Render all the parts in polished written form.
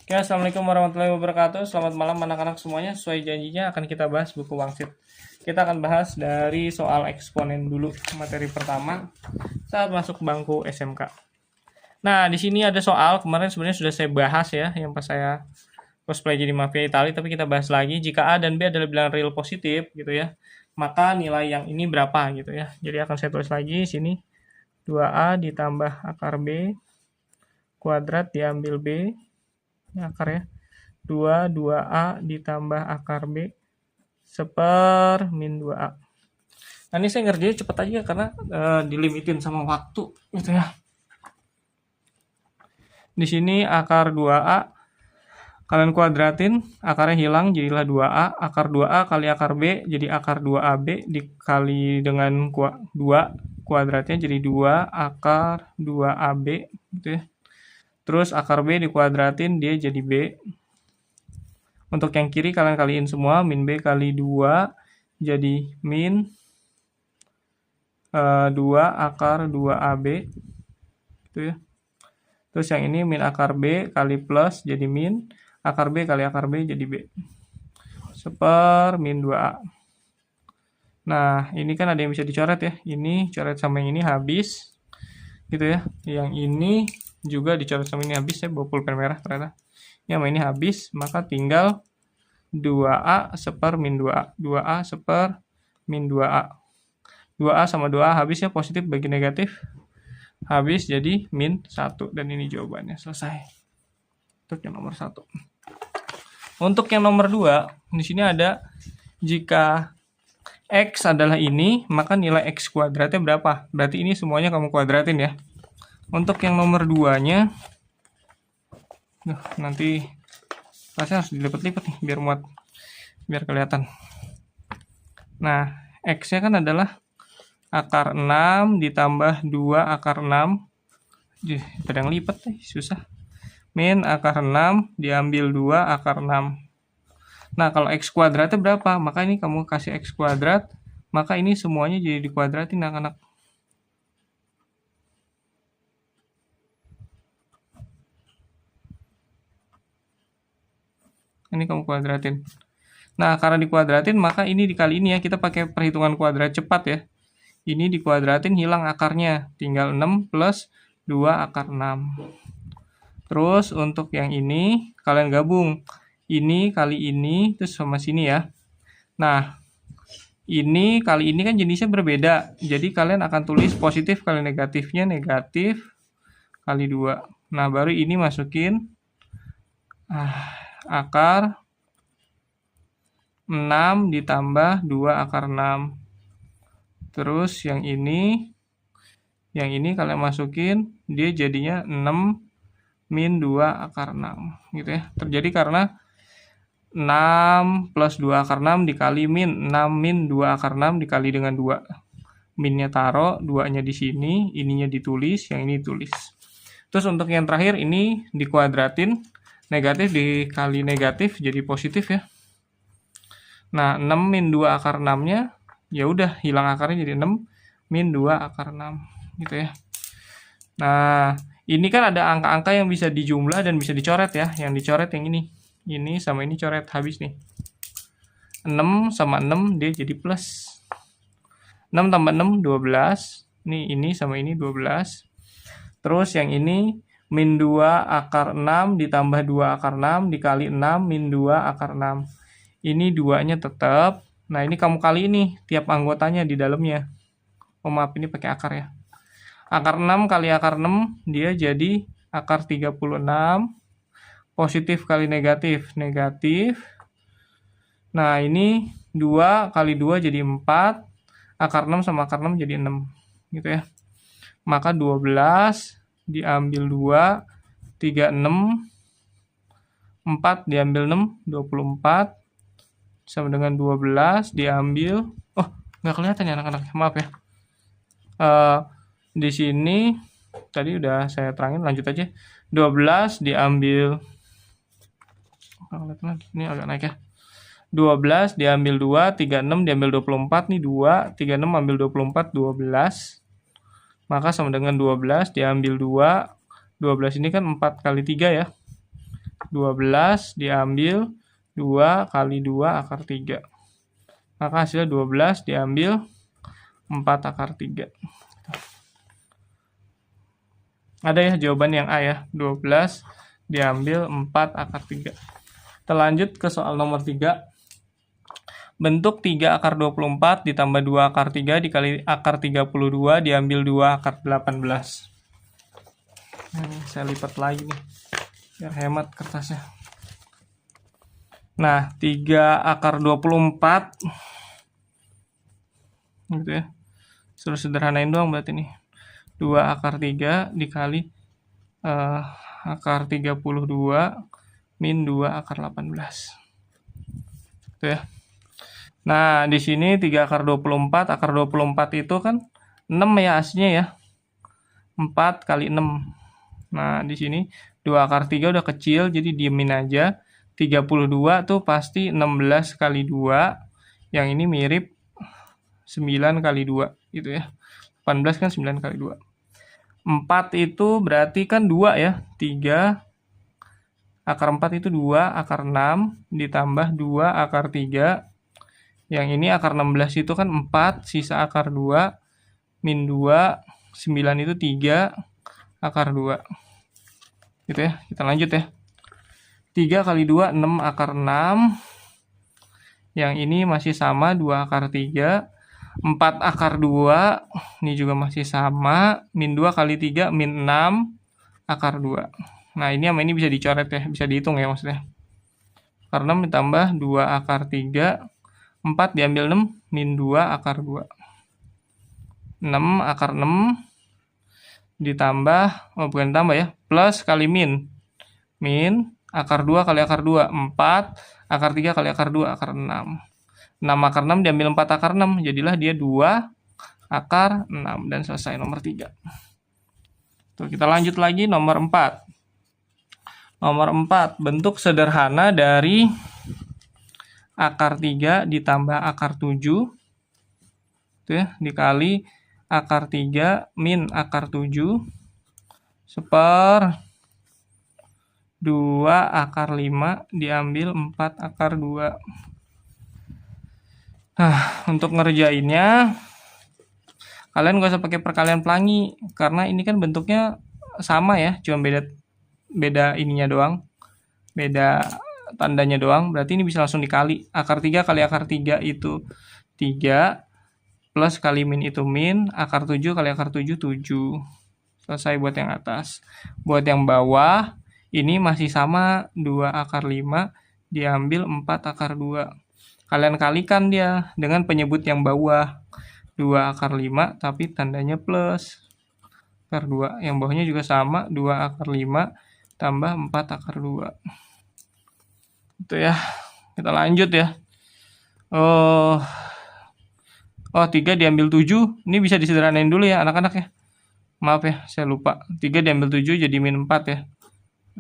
Oke, assalamualaikum warahmatullahi wabarakatuh. Selamat malam anak-anak semuanya. Sesuai janjinya akan kita bahas buku Wangsit. Kita akan bahas dari soal eksponen dulu, materi pertama saat masuk bangku SMK. Nah, di sini ada soal kemarin sebenarnya sudah saya bahas ya, yang pas saya cosplay jadi mafia Itali, tapi kita bahas lagi. Jika A dan B adalah bilangan real positif gitu ya, maka nilai yang ini berapa gitu ya. Jadi akan saya tulis lagi di sini 2A ditambah akar B kuadrat diambil B, ini akar ya, 2a ditambah akar B seper min 2a. Nah ini saya ngerjain cepet aja karena dilimitin sama waktu gitu ya. Di sini akar 2a kalian kuadratin, akarnya hilang jadilah 2a, akar 2a kali akar B jadi akar 2ab dikali dengan 2 kuadratnya jadi 2 akar 2ab gitu ya. Terus akar B dikuadratin dia jadi B. Untuk yang kiri kalian kaliin semua, min B kali 2 jadi min 2 akar 2AB gitu ya. Terus yang ini min akar B kali plus jadi min akar B kali akar B jadi B seper min 2A. Nah ini kan ada yang bisa dicoret ya, ini coret sama yang ini habis gitu ya, yang ini juga dicoret sama ini habis. Saya bawa pulpen merah ternyata. Yang ini habis, maka tinggal 2A seper min 2A. 2A seper min 2A. 2A sama 2A habisnya positif bagi negatif. Habis jadi min 1. Dan ini jawabannya. Selesai. Untuk yang nomor 1. Untuk yang nomor 2, di sini ada jika X adalah ini, maka nilai X kuadratnya berapa? Berarti ini semuanya kamu kuadratin ya. Untuk yang nomor 2-nya, nanti kelasnya harus dilipat-lipat nih biar muat, biar kelihatan. Nah, X-nya kan adalah akar 6 ditambah 2 akar 6. Pada yang lipat nih, susah. Min akar 6 diambil 2 akar 6. Nah, kalau X kuadratnya berapa? Maka ini kamu kasih X kuadrat, maka ini semuanya jadi dikuadratin anak-anak. Ini kamu kuadratin. Nah, karena dikuadratin, maka ini dikali ini ya. Kita pakai perhitungan kuadrat cepat ya. Ini dikuadratin, hilang akarnya. Tinggal 6 plus 2 akar 6. Terus untuk yang ini, kalian gabung. Ini kali ini, terus sama sini ya. Nah, ini kali ini kan jenisnya berbeda. Jadi kalian akan tulis positif kali negatifnya, negatif kali 2. Nah, baru ini masukin akar 6 ditambah 2 akar 6. Terus yang ini kalian masukin, dia jadinya 6 min 2 akar 6 gitu ya. Terjadi karena 6 plus 2 akar 6 dikali min 6 min 2 akar 6 dikali dengan 2. Minnya taruh, 2-nya di sini, ininya ditulis, yang ini ditulis. Terus untuk yang terakhir ini dikuadratin, negatif dikali negatif jadi positif ya. Nah, 6 min 2 akar 6-nya ya udah hilang akarnya jadi 6 min 2 akar 6 gitu ya. Nah, ini kan ada angka-angka yang bisa dijumlah dan bisa dicoret ya. Yang dicoret yang ini. Ini sama ini coret habis nih. 6 sama 6 dia jadi plus. 6 tambah 6 12. Ini sama ini 12. Terus yang ini min 2 akar 6 ditambah 2 akar 6 dikali 6 min 2 akar 6. Ini 2-nya tetap. Nah, ini kamu kali ini tiap anggotanya di dalamnya. Oh, maaf, ini pakai akar ya. Akar 6 kali akar 6, dia jadi akar 36. Positif kali negatif, negatif. Nah, ini 2 kali 2 jadi 4. Akar 6 sama akar 6 jadi 6. Gitu ya. Maka 12 diambil 2, 36. 4 diambil 6, 24. Sama dengan 12 diambil, oh nggak kelihatan ya anak-anak, maaf ya. Di sini tadi udah saya terangin, lanjut aja. 12 diambil, ini agak naik ya. 12 diambil 2, 36 diambil 24, nih 2, 36 ambil 24, 12. Maka sama dengan 12 diambil 2, 12 ini kan 4 kali 3 ya. 12 diambil 2 kali 2 akar 3. Maka hasilnya 12 diambil 4 akar 3. Ada ya jawaban yang A ya, 12 diambil 4 akar 3. Kita lanjut ke soal nomor 3. Bentuk 3 akar 24 ditambah 2 akar 3 dikali akar 32 diambil 2 akar 18. Nah, saya lipat lagi nih, biar hemat kertasnya. Nah, 3 akar 24 gitu ya. Suruh sederhanain doang berarti nih. 2 akar 3 dikali akar 32 min 2 akar 18. Gitu ya. Nah, di sini 3 akar 24, akar 24 itu kan 6 ya aslinya ya. 4 kali 6. Nah, di sini 2 akar 3 udah kecil, jadi diemin aja. 32 tuh pasti 16 kali 2. Yang ini mirip 9 kali 2 gitu ya. 18 kan 9 kali 2. 4 itu berarti kan 2 ya. 3 akar 4 itu 2 akar 6 ditambah 2 akar 3. Yang ini akar 16 itu kan 4 sisa akar 2 min 2, 9 itu 3 akar 2. Gitu ya. Kita lanjut ya. 3 kali 2 6 akar 6. Yang ini masih sama 2 akar 3. 4 akar 2, ini juga masih sama, min 2 kali 3, min 6 akar 2. Nah, ini sama ini bisa dicoret ya, bisa dihitung ya maksudnya. Akar 6 ditambah 2 akar 3, 4 diambil 6, min 2 akar 2. 6 akar 6 ditambah, bukan tambah ya, plus kali min. Min akar 2 kali akar 2, 4 akar 3 kali akar 2, akar 6. 6 akar 6 diambil 4 akar 6, jadilah dia 2 akar 6 dan selesai nomor 3. Tuh, kita lanjut lagi nomor 4. Nomor 4, bentuk sederhana dari akar 3 ditambah akar 7 tuh ya, dikali akar 3 min akar 7 seper 2 akar 5 diambil 4 akar 2. Nah, untuk ngerjainnya kalian gak usah pakai perkalian pelangi karena ini kan bentuknya sama ya, cuma beda ininya doang, beda tandanya doang. Berarti ini bisa langsung dikali. Akar 3 kali akar 3 itu 3 plus kali min itu min, akar 7 kali akar 7 7. Selesai buat yang atas. Buat yang bawah ini masih sama 2 akar 5 diambil 4 akar 2. Kalian kalikan dia dengan penyebut yang bawah. 2 akar 5 tapi tandanya plus. Akar 2. Yang bawahnya juga sama. 2 akar 5 tambah 4 akar 2. Itu ya. Kita lanjut ya. 3 diambil 7. Ini bisa disederhanain dulu ya anak-anak ya. Maaf ya, saya lupa. 3 diambil 7 jadi min 4 ya.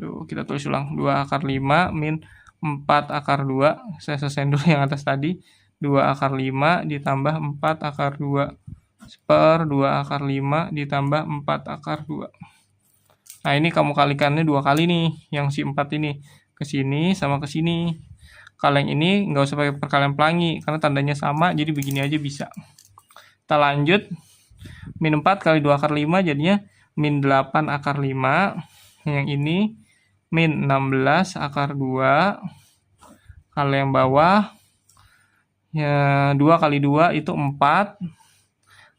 Kita tulis ulang. 2 akar 5 min 4 akar 2, saya selesaiin dulu yang atas tadi. 2 akar 5 ditambah 4 akar 2 seper 2 akar 5 ditambah 4 akar 2. Nah, ini kamu kalikannya 2 kali nih, yang si 4 ini ke sini sama ke sini. Kalau yang ini nggak usah pakai perkalian pelangi karena tandanya sama, jadi begini aja bisa. Kita lanjut. Min 4 kali 2 akar 5 jadinya min 8 akar 5. Yang ini min 16 akar 2. Kalau yang bawah ya 2 kali 2 itu 4.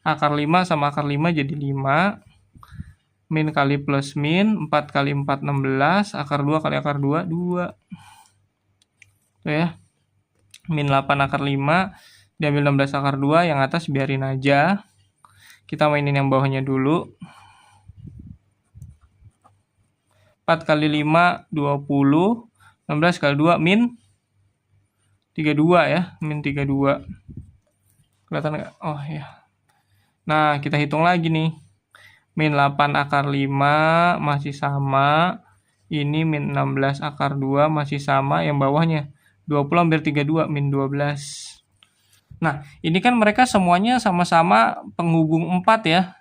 Akar 5 sama akar 5 jadi 5. Min kali plus min, 4 kali 4 16, akar 2 kali akar 2 2. Tuh ya. Min 8 akar 5 diambil 16 akar 2, yang atas biarin aja. Kita mainin yang bawahnya dulu. 4 kali 5, 20. 16 kali 2, min 32 ya. Min 32. Kelihatan nggak? Oh ya. Nah, kita hitung lagi nih. Min 8 akar 5 masih sama. Ini min 16 akar 2 masih sama. Yang bawahnya 20 hampir 32, min 12. Nah, ini kan mereka semuanya sama-sama penghubung 4 ya.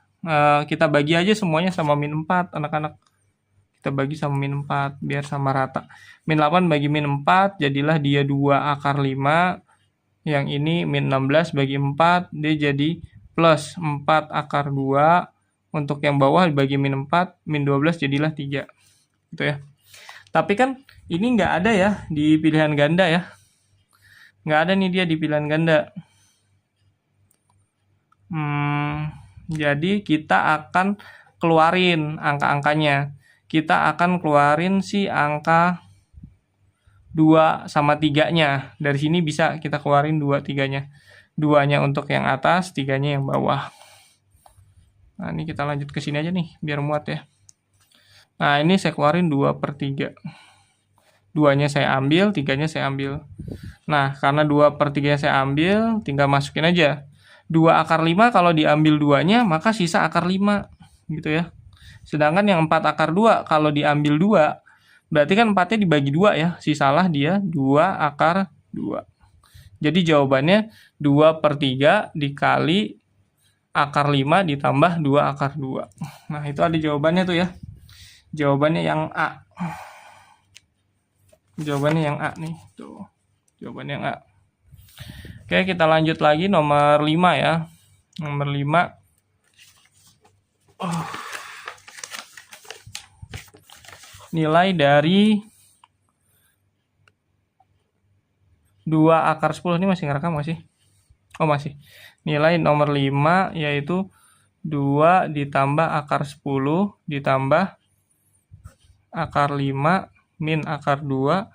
Kita bagi aja semuanya sama min 4, anak-anak. Kita kita bagi sama min 4 biar sama rata. Min 8 bagi min 4 jadilah dia 2 akar 5. Yang ini min 16 bagi 4 dia jadi plus 4 akar 2. Untuk yang bawah bagi min 4, min 12 jadilah 3. Gitu ya. Tapi kan ini nggak ada ya di pilihan ganda ya. Nggak ada nih dia di pilihan ganda. Jadi kita akan keluarin angka-angkanya. Kita akan keluarin si angka 2 sama 3-nya. Dari sini bisa kita keluarin 2, 3-nya. 2-nya untuk yang atas, 3-nya yang bawah. Nah, ini kita lanjut ke sini aja nih, biar muat ya. Nah, ini saya keluarin 2/3. 2-nya saya ambil, 3-nya saya ambil. Nah, karena 2/3-nya saya ambil, tinggal masukin aja. 2 akar 5 kalau diambil 2-nya, maka sisa akar 5. Gitu ya. Sedangkan yang 4 akar 2, kalau diambil 2, berarti kan 4-nya dibagi 2 ya. Sisalah dia 2 akar 2. Jadi jawabannya 2/3 dikali akar 5 ditambah 2 akar 2. Nah, itu ada jawabannya tuh ya. Jawabannya yang A. Jawabannya yang A nih. Tuh. Jawabannya yang A. Oke, kita lanjut lagi nomor 5 ya. Nomor 5. Nilai dari 2 akar 10. Ini masih ngerekam nggak sih? Oh, masih. Nilai nomor 5 yaitu 2 ditambah akar 10 ditambah akar 5 min akar 2.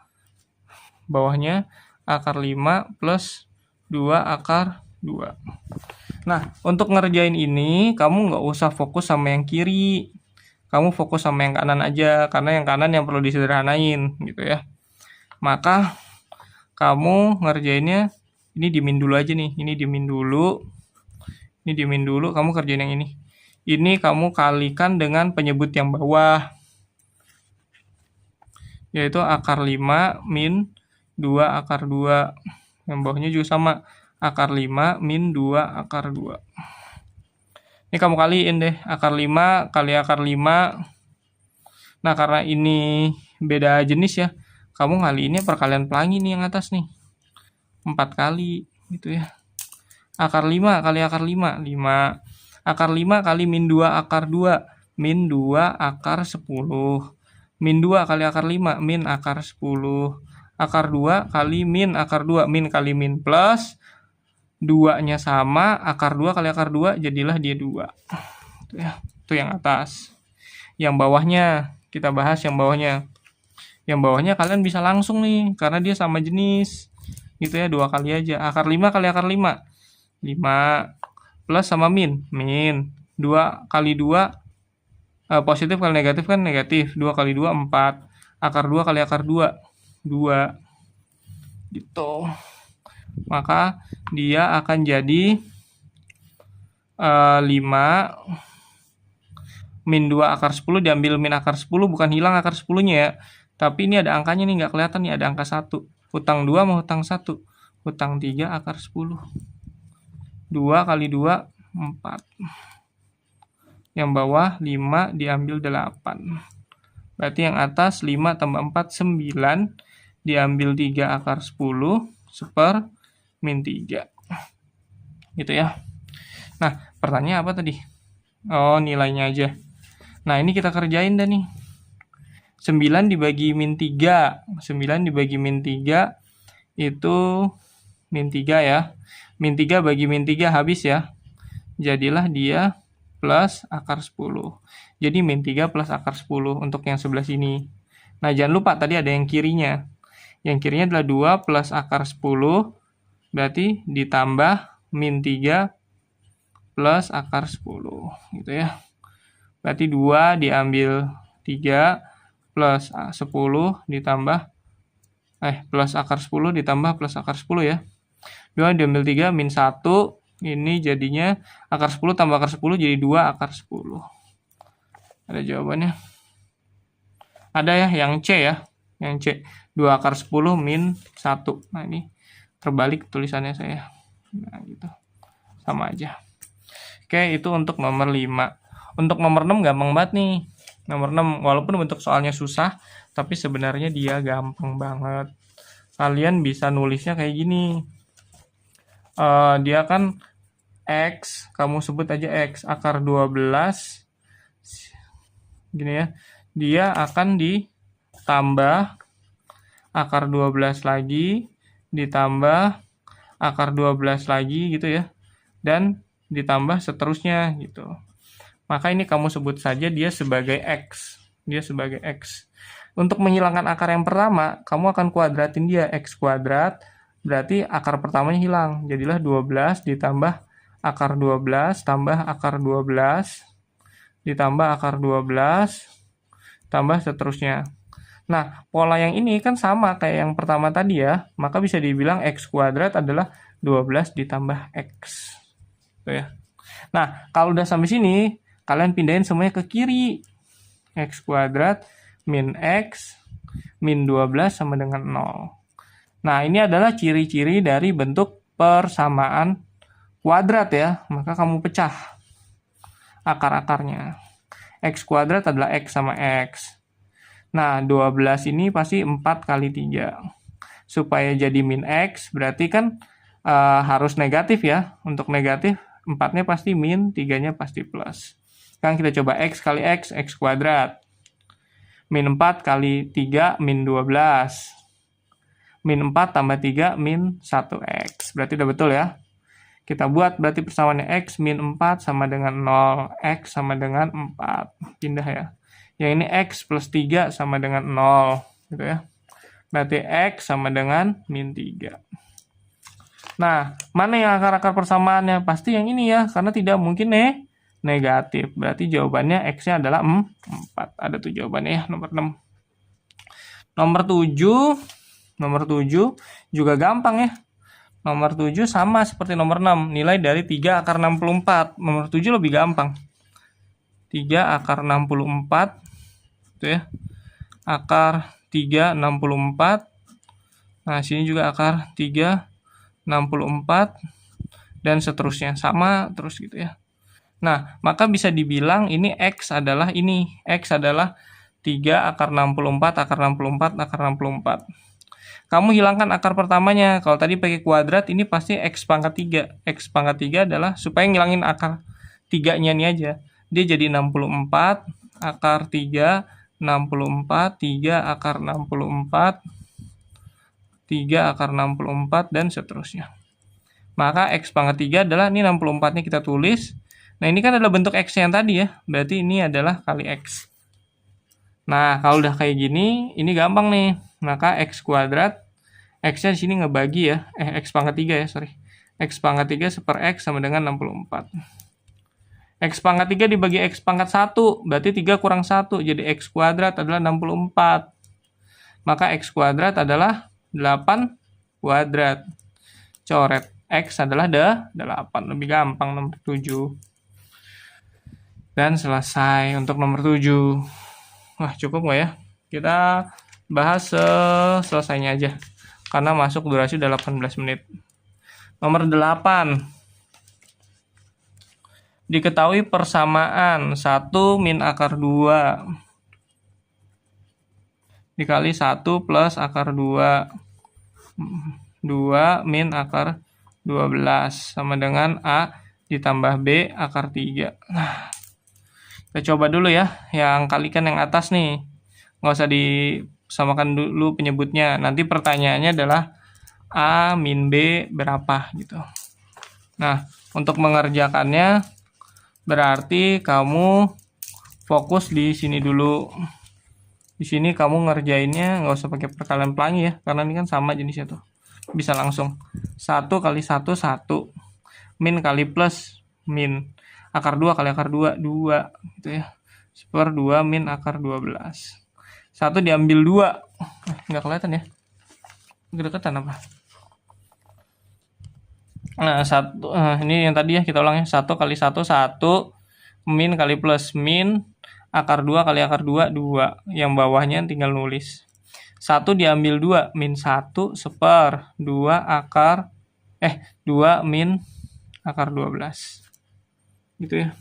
Bawahnya akar 5 plus 2 akar 2. Nah, untuk ngerjain ini, kamu nggak usah fokus sama yang kiri. Kamu fokus sama yang kanan aja, karena yang kanan yang perlu disederhanain, gitu ya. Maka, kamu ngerjainnya, ini dimin dulu aja nih. Ini dimin dulu. Ini dimin dulu, kamu kerjain yang ini. Ini kamu kalikan dengan penyebut yang bawah. Yaitu akar 5 min 2 akar 2. Yang bawahnya juga sama, akar 5 min 2 akar 2. Ini kamu kaliin deh, akar 5 kali akar 5. Nah, karena ini beda jenis ya, kamu ngaliinnya perkalian pelangi nih yang atas nih. 4 kali gitu ya. Akar 5 kali akar 5, 5. Akar 5 kali min 2 akar 2, min 2 akar 10. Min 2 kali akar 5, min akar 10. Akar 2 kali min akar 2, min kali min plus 2-nya sama, akar 2 kali akar 2 jadilah dia 2. Itu ya, itu yang atas. Yang bawahnya, kita bahas yang bawahnya. Yang bawahnya kalian bisa langsung nih, karena dia sama jenis. Gitu ya, 2 kali aja. Akar 5 kali akar 5. 5 plus sama min. Min. 2 kali 2, positif kali negatif kan negatif. 2 kali 2, 4. Akar 2 kali akar 2. 2. Gitu. Maka dia akan jadi 5 min 2 akar 10 diambil min akar 10, bukan hilang akar 10-nya ya. Tapi ini ada angkanya nih, nggak kelihatan nih, ada angka 1. Hutang 2 sama hutang 1. Hutang 3 akar 10. 2 kali 2, 4. Yang bawah 5 diambil 8. Berarti yang atas 5 tambah 4, 9. Diambil 3 akar 10 seper min 3. Gitu ya. Nah, pertanyaan apa tadi? Oh, nilainya aja. Nah, ini kita kerjain dah nih. 9 dibagi min 3. 9 dibagi min 3 itu min 3 ya. Min 3 bagi min 3 habis ya. Jadilah dia plus akar 10. Jadi min 3 plus akar 10 untuk yang sebelah sini. Nah, jangan lupa tadi ada yang kirinya. Yang kirinya adalah 2 plus akar 10. Berarti ditambah min 3 plus akar 10. Gitu ya. Berarti 2 diambil 3 plus 10 ditambah plus akar 10 ditambah plus akar 10 ya. 2 diambil 3 min 1. Ini jadinya akar 10 tambah akar 10 jadi 2 akar 10. Ada jawabannya. Ada ya yang C ya. Yang C. 2 akar 10 min 1. Nah, ini terbalik tulisannya saya. Nah, gitu. Sama aja. Oke, itu untuk nomor 5. Untuk nomor 6 gampang banget nih. Nomor 6, walaupun bentuk soalnya susah, tapi sebenarnya dia gampang banget. Kalian bisa nulisnya kayak gini. Dia kan X, kamu sebut aja X, akar 12, gini ya. Dia akan ditambah akar 12 lagi, ditambah akar 12 lagi gitu ya. Dan ditambah seterusnya gitu. Maka ini kamu sebut saja dia sebagai X. Dia sebagai X. Untuk menghilangkan akar yang pertama, kamu akan kuadratin dia. X kuadrat, berarti akar pertamanya hilang. Jadilah 12 ditambah akar 12, tambah akar 12, ditambah akar 12, tambah seterusnya. Nah, pola yang ini kan sama kayak yang pertama tadi ya. Maka bisa dibilang X kuadrat adalah 12 ditambah X. Tuh ya. Nah, kalau udah sampai sini, kalian pindahin semuanya ke kiri. X kuadrat min X min 12 sama dengan 0. Nah, ini adalah ciri-ciri dari bentuk persamaan kuadrat ya. Maka kamu pecah akar-akarnya. X kuadrat adalah X sama X. Nah, 12 ini pasti 4 kali 3. Supaya jadi min X, berarti kan harus negatif ya. Untuk negatif, 4-nya pasti min, 3-nya pasti plus. Sekarang kita coba X kali X, X kuadrat. Min 4 kali 3, min 12. Min 4 tambah 3, min 1X. Berarti udah betul ya. Kita buat berarti persamaannya X min 4 sama dengan 0. X sama dengan 4. Pindah ya. Yang ini X plus 3 sama dengan 0. Gitu ya. Berarti X sama dengan min 3. Nah, mana yang akar-akar persamaannya? Pasti yang ini ya, karena tidak mungkin negatif. Berarti jawabannya X-nya adalah 4. Ada tuh jawabannya ya, nomor 6. Nomor 7 juga gampang ya. Nomor 7 sama seperti nomor 6. Nilai dari 3 akar 64. Nomor 7 lebih gampang. 3 akar 64. Itu ya. Akar 3, 64. Nah, sini juga akar 3, 64. Dan seterusnya. Sama terus gitu ya. Nah, maka bisa dibilang ini X adalah ini. X adalah 3 akar 64, akar 64, akar 64. Kamu hilangkan akar pertamanya. Kalau tadi pakai kuadrat, ini pasti X pangkat 3. X pangkat 3 adalah, supaya ngilangin akar 3-nya ini aja. Dia jadi 64, akar 3, 64, 3 akar 64, 3 akar 64, dan seterusnya. Maka X pangkat 3 adalah, ini 64-nya kita tulis. Nah, ini kan adalah bentuk X yang tadi ya. Berarti ini adalah kali X. Nah, kalau udah kayak gini, ini gampang nih. Maka X kuadrat, X-nya di sini ngebagi ya. X pangkat 3 ya, sorry. X pangkat 3 seper X sama dengan 64. X pangkat 3 dibagi X pangkat 1, berarti 3 kurang 1. Jadi X kuadrat adalah 64. Maka X kuadrat adalah 8 kuadrat. Coret. X adalah 8. Lebih gampang nomor 7. Dan selesai untuk nomor 7. Wah, cukup nggak ya? Kita bahas selesainya aja. Karena masuk durasi udah 18 menit. Nomor 8. Diketahui persamaan 1 min akar 2 dikali 1 plus akar 2. 2 min akar 12 sama dengan A ditambah B akar 3. Nah, kita coba dulu ya. Yang kalikan yang atas nih. Nggak usah disamakan dulu penyebutnya. Nanti pertanyaannya adalah A min B berapa gitu. Nah, untuk mengerjakannya berarti kamu fokus di sini dulu. Di sini kamu ngerjainnya nggak usah pakai perkalian pelangi ya, karena ini kan sama jenisnya tuh. Bisa langsung 1 kali 1, 1. Min kali plus, min. Akar 2 kali akar 2, 2. Gitu ya. Seper 2 min akar 12. 1 diambil 2. Nggak kelihatan ya. Kedekatan apa? Nah, ini yang tadi ya, kita ulang ya. 1 kali 1, 1. Min kali plus, min. Akar 2 kali akar 2, 2. Yang bawahnya tinggal nulis. 1 diambil 2, min 1 seper 2 akar 2 min akar 12. Gitu ya.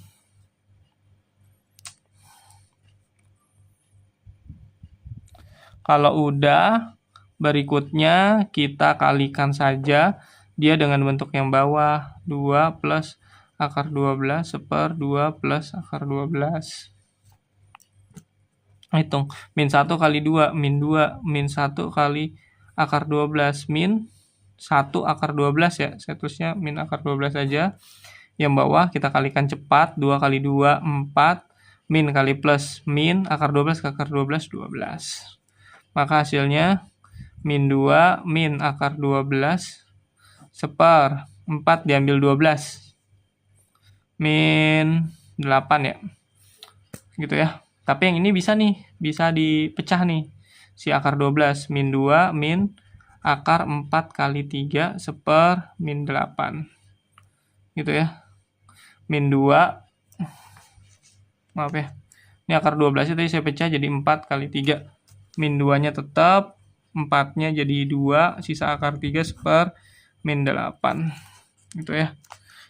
Kalau udah, berikutnya kita kalikan saja dia dengan bentuk yang bawah. 2 plus akar 12 seper 2 plus akar 12. Hitung. Min 1 kali 2, min 2. Min 1 kali akar 12. Min 1 akar 12 ya. Saya tulisnya min akar 12 saja. Yang bawah kita kalikan cepat. 2 kali 2, 4. Min kali plus. Min akar 12 ke akar 12, 12. Maka hasilnya min 2, min akar 12, seper 4 diambil 12. Min 8 ya. Gitu ya. Tapi yang ini bisa nih, bisa dipecah nih. Si akar 12, min 2, min akar 4 kali 3, seper min 8. Gitu ya. Min 2, maaf ya. Ini akar 12 tadi saya pecah jadi 4 kali 3. Min 2-nya tetap, 4-nya jadi 2, sisa akar 3 seper min 8. Gitu ya.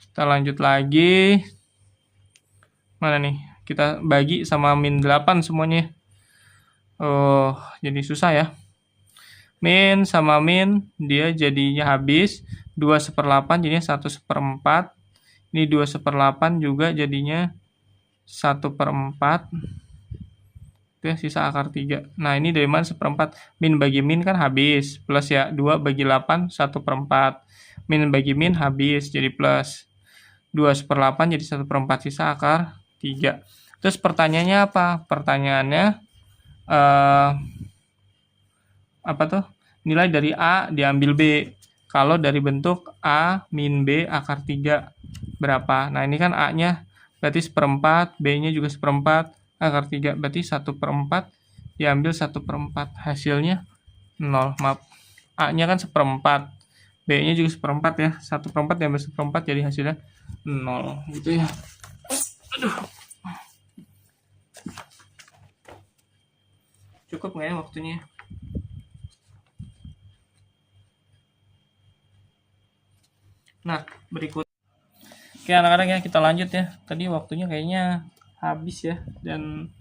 Kita lanjut lagi. Mana nih? Kita bagi sama min 8 semuanya. Oh, jadi susah ya. Min sama min, dia jadinya habis. 2/8 jadinya 1/4. Ini 2/8 juga jadinya 1/4. Itu ya, sisa akar 3. Nah, ini dari mana 1/4? Min bagi min kan habis. Plus ya, 2 bagi 8, 1/4. Min bagi min habis, jadi plus. 2/8 jadi 1/4, sisa akar 3. Terus pertanyaannya apa? Pertanyaannya apa tuh? Nilai dari A diambil B. Kalau dari bentuk A min B akar 3 berapa? Nah, ini kan A-nya berarti 1/4, B-nya juga 1/4, akar 3 berarti 1/4 diambil 1/4. Hasilnya 0. Maaf. A-nya kan 1/4. B-nya juga 1/4 ya. 1/4 diambil 1/4 jadi hasilnya 0. Gitu ya. Aduh. Cukup nggak ya waktunya? Nah, berikut. Oke, anak-anak ya, kita lanjut ya. Tadi waktunya kayaknya habis ya. Dan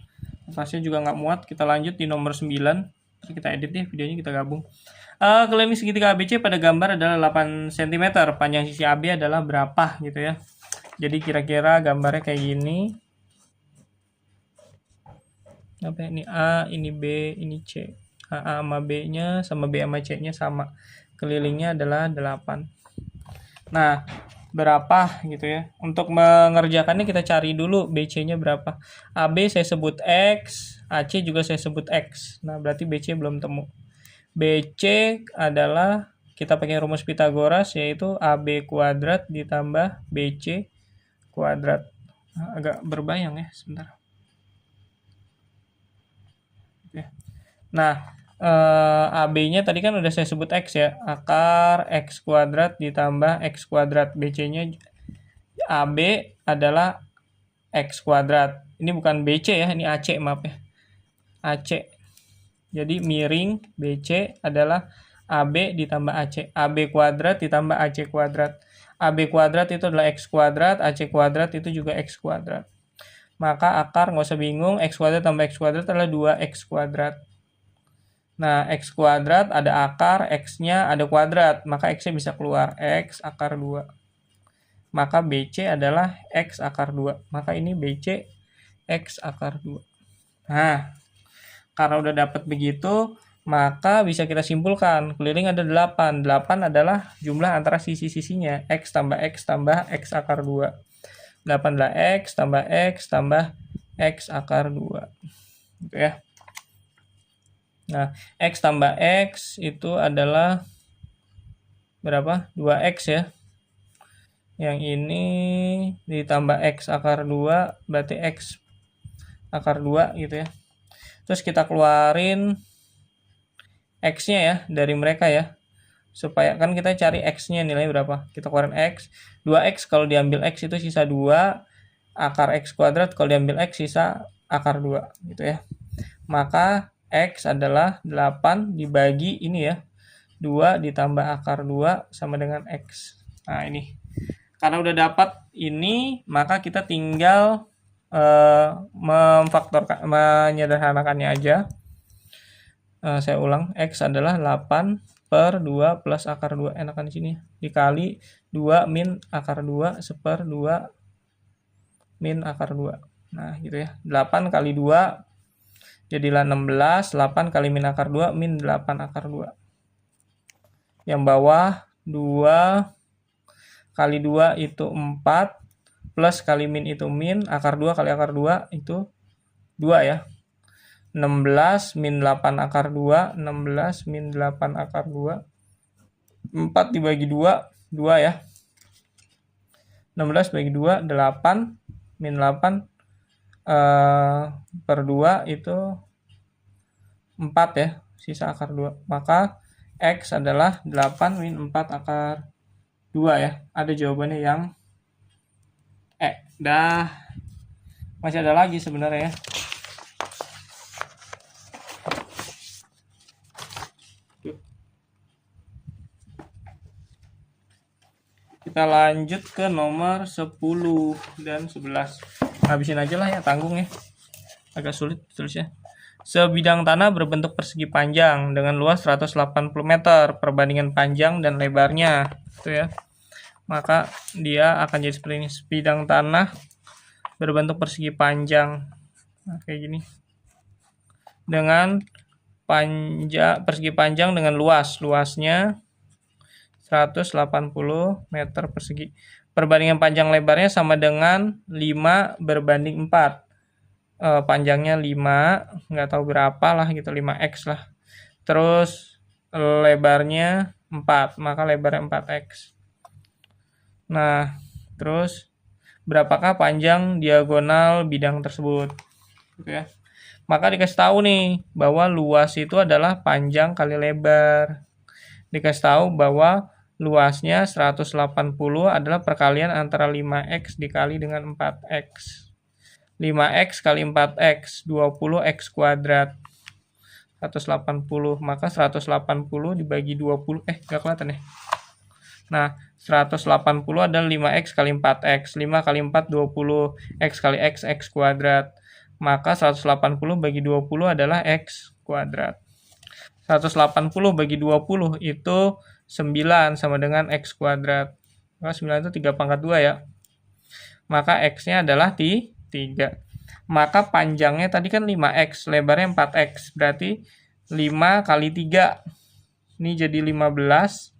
atasnya juga nggak muat. Kita lanjut di nomor 9. Terus kita edit ya videonya, kita gabung. Keliling segitiga ABC pada gambar adalah 8 cm. Panjang sisi AB adalah berapa gitu ya. Jadi kira-kira gambarnya kayak gini. Apa ya? Ini A, ini B, ini C. A sama B-nya sama B sama C-nya sama. Kelilingnya adalah 8. Nah, berapa gitu ya. Untuk mengerjakannya kita cari dulu BC-nya berapa. AB saya sebut X, AC juga saya sebut X. Nah, berarti BC belum temu. BC adalah kita pakai rumus Pythagoras, yaitu AB kuadrat ditambah BC kuadrat. Nah, agak berbayang ya, sebentar. Nah, AB-nya tadi kan udah saya sebut X ya. Akar X kuadrat ditambah X kuadrat. BC-nya AB adalah X kuadrat. Ini bukan BC ya, ini AC, maaf ya. AC. Jadi miring BC adalah AB ditambah AC. AB kuadrat ditambah AC kuadrat. AB kuadrat itu adalah X kuadrat, AC kuadrat itu juga X kuadrat. Maka akar, nggak usah bingung, X kuadrat tambah X kuadrat adalah 2X kuadrat. Nah, X kuadrat ada akar, X-nya ada kuadrat. Maka X-nya bisa keluar. X akar 2. Maka BC adalah X akar 2. Maka ini BC X akar 2. Nah, karena udah dapat begitu, maka bisa kita simpulkan. Keliling ada 8. 8 adalah jumlah antara sisi-sisinya. X tambah X tambah X akar 2. 8 adalah X tambah X tambah X akar 2. Gitu ya. Nah, X tambah X itu adalah berapa? 2X ya. Yang ini ditambah X akar 2, berarti X akar 2 gitu ya. Terus kita keluarin X-nya ya dari mereka ya. Supaya kan kita cari X-nya nilai berapa. Kita keluarin X. 2X kalau diambil X itu sisa 2. Akar X kuadrat kalau diambil X sisa akar 2 gitu ya. Maka X adalah 8 dibagi ini ya. 2 ditambah akar 2 sama dengan X. Nah, ini. Karena udah dapat ini, maka kita tinggal menyederhanakannya aja. Saya ulang, X adalah 8 per 2 plus akar 2. Enakan di sini. Dikali 2 min akar 2 seper 2 min akar 2. Nah, gitu ya. 8 kali 2 jadilah 16. 8 kali min akar 2 min 8 akar 2. Yang bawah 2 kali 2 itu 4. Plus kali min itu min. Akar 2 kali akar 2 itu 2 ya. 16 min 8 akar 2, 16 min 8 akar 2, 4 dibagi 2, 2 ya. 16 bagi 2, 8, min 8 per 2 itu 4 ya, sisa akar 2. Maka X adalah 8 min 4 akar 2 ya. Ada jawabannya yang dah. Masih ada lagi sebenarnya ya. Kita lanjut ke nomor 10 dan 11. Habisin aja lah ya, tanggung ya. Agak sulit tulisnya. Sebidang tanah berbentuk persegi panjang dengan luas 180 meter perbandingan panjang dan lebarnya. Itu ya. Maka dia akan jadi seperti ini. Sebidang tanah berbentuk persegi panjang. Nah, kayak gini. Dengan persegi panjang dengan luasnya 180 meter persegi. Perbandingan panjang lebarnya sama dengan 5 berbanding 4. Panjangnya 5, nggak tahu berapa lah gitu, 5x lah. Terus lebarnya 4, maka lebarnya 4x. Nah, terus berapakah panjang diagonal bidang tersebut? Gitu ya. Maka dikasih tahu nih bahwa luas itu adalah panjang kali lebar. Dikasih tahu bahwa luasnya 180 adalah perkalian antara 5x dikali dengan 4x. 5x kali 4x, 20x kuadrat. 180, maka 180 dibagi 20, nggak kelihatan ya. Nah, 180 adalah 5x kali 4x. 5 kali 4, 20. X kali x, x kuadrat. Maka 180 bagi 20 adalah x kuadrat. 180 bagi 20 itu 9 sama dengan x kuadrat. Maka 9 itu 3 pangkat 2 ya. Maka x-nya adalah 3. Maka panjangnya tadi kan 5x, lebarnya 4x. Berarti 5 kali 3. Ini jadi 15.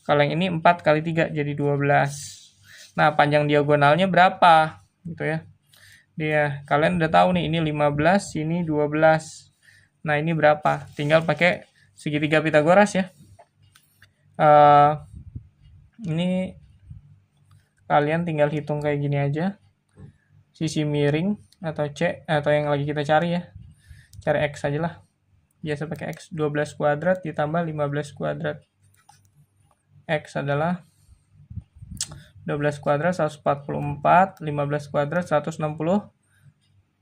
Kalau yang ini 4 kali 3 jadi 12. Nah, panjang diagonalnya berapa? Gitu ya. Kalian udah tahu nih, ini 15, ini 12. Nah, ini berapa? Tinggal pakai segitiga Pitagoras ya. Ini kalian tinggal hitung kayak gini aja. Sisi miring atau C atau yang lagi kita cari ya. Cari X aja lah. Biasa pakai X. 12 kuadrat ditambah 15 kuadrat. X adalah 12 kuadrat 144, 15 kuadrat 160.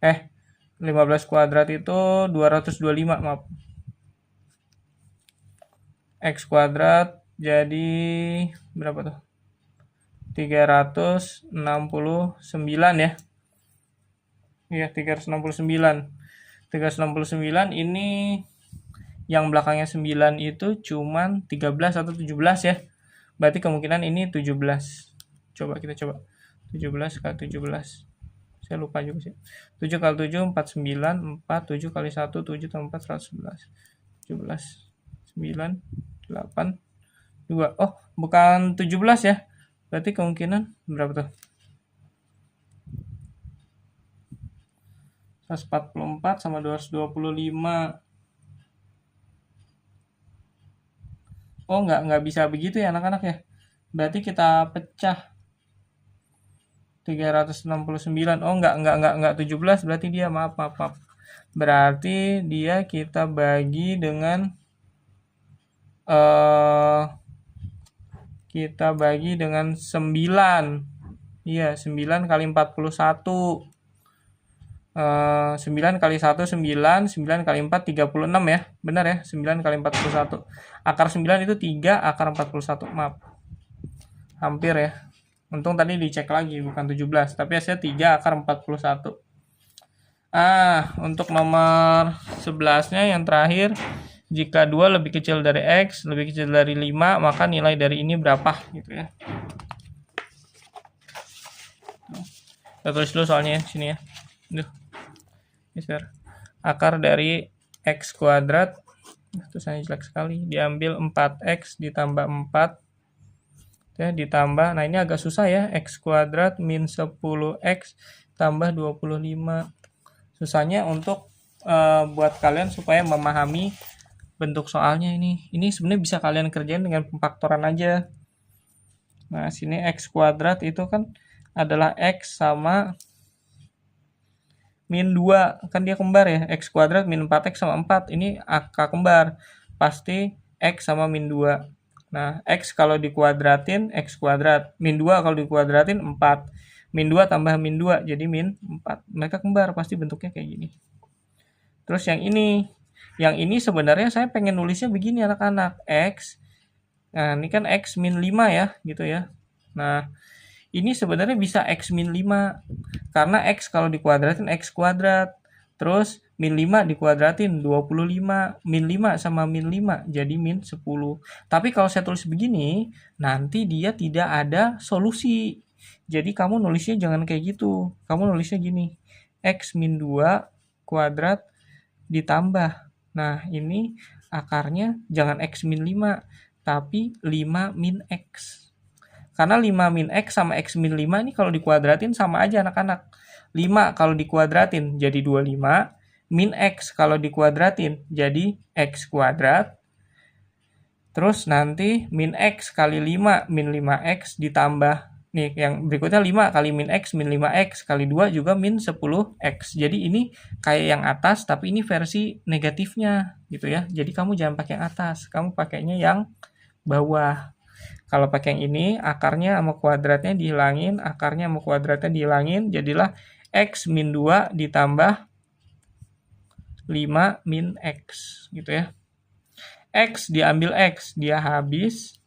15 kuadrat itu 225, maaf. X kuadrat jadi berapa tuh? 369 ya. Iya, 369. 369 ini yang belakangnya 9 itu cuman 13 atau 17 ya. Berarti kemungkinan ini 17. Coba kita coba. 17 kali 17. Saya lupa juga sih. 7 kali 7, 49. 4, 7 kali 1, 7 tambah 4, 111. 17. 9, 8, 2. Oh, bukan 17 ya. Berarti kemungkinan berapa tuh? 144 sama 225. Oh, nggak bisa begitu ya anak-anak ya. Berarti kita pecah. 369. Oh, enggak 17, berarti dia maaf. Berarti dia kita bagi dengan 9. Iya, 9 kali 41. 9 kali 1 9, 9 kali 4 36 ya. Benar ya, 9 kali 41. Akar 9 itu 3, akar 41. Maaf. Hampir ya. Untung tadi dicek lagi, bukan 17. Tapi hasilnya 3, akar 41. Untuk nomor 11-nya yang terakhir, Jika 2 lebih kecil dari X, lebih kecil dari 5, maka nilai dari ini berapa gitu ya. Kita tulis dulu soalnya sini ya. Geser. Akar dari X kuadrat, tulisannya jelek sekali, diambil 4X ditambah 4 ya, ditambah, nah ini agak susah ya, X kuadrat min 10X tambah 25. Susahnya untuk buat kalian supaya memahami bentuk soalnya ini. Ini sebenarnya bisa kalian kerjain dengan pemfaktoran aja. Nah, sini X kuadrat itu kan adalah X sama min 2. Kan dia kembar ya. X kuadrat min 4X sama 4. Ini angka kembar. Pasti X sama min 2. Nah, X kalau dikuadratin, X kuadrat. Min 2 kalau dikuadratin, 4. Min 2 tambah min 2, jadi min 4. Mereka kembar, pasti bentuknya kayak gini. Terus yang ini sebenarnya saya pengen nulisnya begini anak-anak. X, nah ini kan X min 5 ya, gitu ya. Nah, ini sebenarnya bisa X min 5. Karena X kalau dikuadratin X kuadrat. Terus min 5 dikuadratin 25. Min 5 sama min 5 jadi min 10. Tapi kalau saya tulis begini, nanti dia tidak ada solusi. Jadi kamu nulisnya jangan kayak gitu. Kamu nulisnya gini. X min 2 kuadrat ditambah. Nah, ini akarnya jangan X min 5, tapi 5 min X. Karena 5 min X sama X min 5 ini kalau dikuadratin sama aja anak-anak. 5 kalau dikuadratin jadi 25, min X kalau dikuadratin jadi X kuadrat. Terus nanti min X kali 5, min 5X ditambah. Nih, yang berikutnya 5 kali min X, min 5X, kali 2 juga min 10X. Jadi ini kayak yang atas, tapi ini versi negatifnya gitu ya. Jadi kamu jangan pakai yang atas, kamu pakainya yang bawah. Kalau pakai yang ini, akarnya sama kuadratnya dihilangin, akarnya sama kuadratnya dihilangin, jadilah X min 2 ditambah 5 min X gitu ya. X diambil X, dia habis.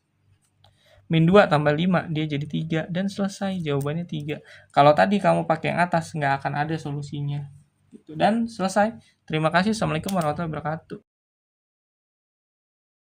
Min 2 tambah 5, dia jadi 3. Dan selesai, jawabannya 3. Kalau tadi kamu pakai yang atas, nggak akan ada solusinya. Dan selesai. Terima kasih. Assalamualaikum warahmatullahi wabarakatuh.